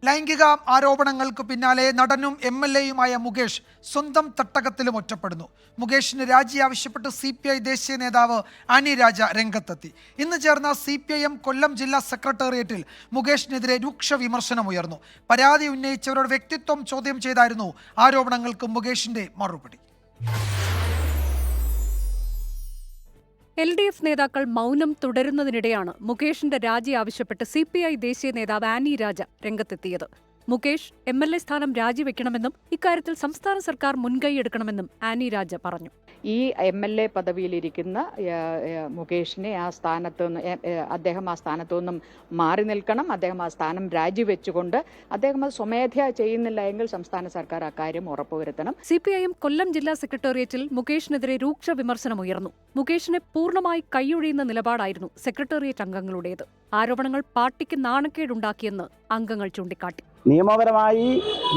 ലൈംഗിക ആരോപണങ്ങൾക്ക് പിന്നാലെ നടനും MLA-യുമായ മുകേഷ് സ്വന്തം തട്ടകത്തിലും ഒറ്റപ്പെടുന്നു. മുകേഷിന് രാജി ആവശ്യപ്പെട്ട് CPI ദേശീയ നേതാവ് ആനി രാജ രംഗത്തെത്തി. ഇന്ന് ചേർന്ന CPIM കൊല്ലം ജില്ലാ സെക്രട്ടേറിയറ്റിൽ മുകേഷിനെതിരെ രൂക്ഷ വിമർശനമുയർന്നു. പരാതി ഉന്നയിച്ചവരുടെ വ്യക്തിത്വം ചോദ്യം ചെയ്തായിരുന്നു ആരോപണങ്ങൾക്ക് മുകേഷിന്റെ മറുപടി. LDF നേതാക്കൾ മൗനം തുടരുന്നതിനിടെയാണ് മുകേഷിന്റെ രാജി ആവശ്യപ്പെട്ട് CPI ദേശീയ നേതാവ് ആനി രാജ രംഗത്തെത്തിയത്. മുകേഷ് MLA സ്ഥാനം രാജിവെക്കണമെന്നും ഇക്കാര്യത്തിൽ സംസ്ഥാന സർക്കാർ മുൻകൈയെടുക്കണമെന്നും ആനി രാജ പറഞ്ഞു. ഈ MLA പദവിയിലിരിക്കുന്ന മുകേഷിനെ അദ്ദേഹം ആ സ്ഥാനത്തു നിന്നും മാറി നിൽക്കണം. അദ്ദേഹം ആ സ്ഥാനം രാജിവെച്ചുകൊണ്ട് അദ്ദേഹം അത് സ്വമേധയാ ചെയ്യുന്നില്ല എങ്കിൽ സംസ്ഥാന സർക്കാർ അക്കാര്യം ഉറപ്പുവരുത്തണം. CPIM കൊല്ലം ജില്ലാ സെക്രട്ടേറിയറ്റിൽ മുകേഷിനെതിരെ രൂക്ഷ വിമർശനമുയർന്നു. മുകേഷിനെ പൂർണ്ണമായി കൈയൊഴിയുന്ന നിലപാടായിരുന്നു സെക്രട്ടേറിയറ്റ് അംഗങ്ങളുടേത്. ആരോപണങ്ങൾ പാർട്ടിക്ക് നാണക്കേടുണ്ടാക്കിയെന്ന് അംഗങ്ങൾ ചൂണ്ടിക്കാട്ടി. നിയമപരമായി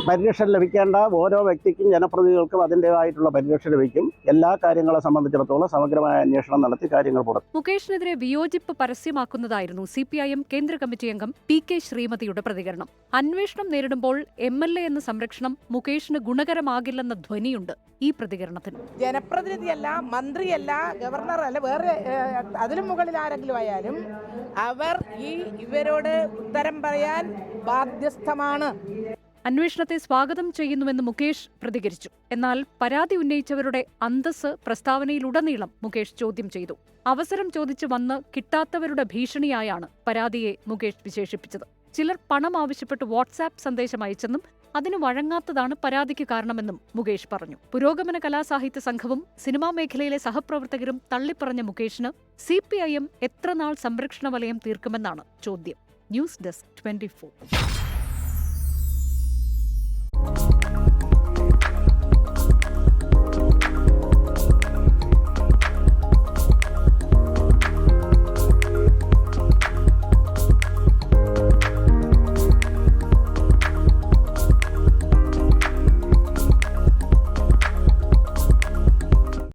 പരിരക്ഷ ലഭിക്കേണ്ട ഓരോ വ്യക്തിക്കും ജനപ്രതിനിധികൾക്കും അതിൻ്റെതായിട്ടുള്ള പരിരക്ഷ ലഭിക്കും. എല്ലാ കാര്യങ്ങളെ സംബന്ധിച്ചിടത്തോളം സമഗ്രമായ അന്വേഷണം നടത്തി കാര്യങ്ങൾ പുറത്തു. മുകേഷിനെതിരെ വിയോജിപ്പ് പരസ്യമാക്കുന്നതായിരുന്നു CPIM കേന്ദ്ര കമ്മിറ്റി അംഗം PK ശ്രീമതിയുടെ പ്രതികരണം. അന്വേഷണം നേരിടുമ്പോൾ MLA എന്ന സംരക്ഷണം മുകേഷിന് ഗുണകരമാകില്ലെന്ന ധ്വനിയുണ്ട് ഈ പ്രതികരണത്തിന്. ജനപ്രതിനിധിയല്ല, മന്ത്രിയല്ല, ഗവർണറല്ല, വേറെ അതിലും മുകളിൽ ആരെങ്കിലും ആയാലും അവർ ഇവരോട് ഉത്തരം പറയാൻ ബാധ്യസ്ഥമാണ്. അന്വേഷണത്തെ സ്വാഗതം ചെയ്യുന്നുവെന്ന് മുകേഷ് പ്രതികരിച്ചു. എന്നാൽ പരാതി ഉന്നയിച്ചവരുടെ അന്തസ്സ് പ്രസ്താവനയിലുടനീളം മുകേഷ് ചോദ്യം ചെയ്തു. അവസരം ചോദിച്ചു വന്ന് കിട്ടാത്തവരുടെ ഭീഷണിയായാണ് പരാതിയെ മുകേഷ് വിശേഷിപ്പിച്ചത്. ചിലർ പണം ആവശ്യപ്പെട്ട് വാട്സാപ്പ് സന്ദേശം അയച്ചെന്നും അതിന് വഴങ്ങാത്തതാണ് പരാതിക്ക് കാരണമെന്നും മുകേഷ് പറഞ്ഞു. പുരോഗമന കലാസാഹിത്യ സംഘവും സിനിമാ മേഖലയിലെ സഹപ്രവർത്തകരും തള്ളിപ്പറഞ്ഞ മുകേഷിന് CPIM എത്ര നാൾ സംരക്ഷണ വലയം തീർക്കുമെന്നാണ് ചോദ്യം. News desk 24.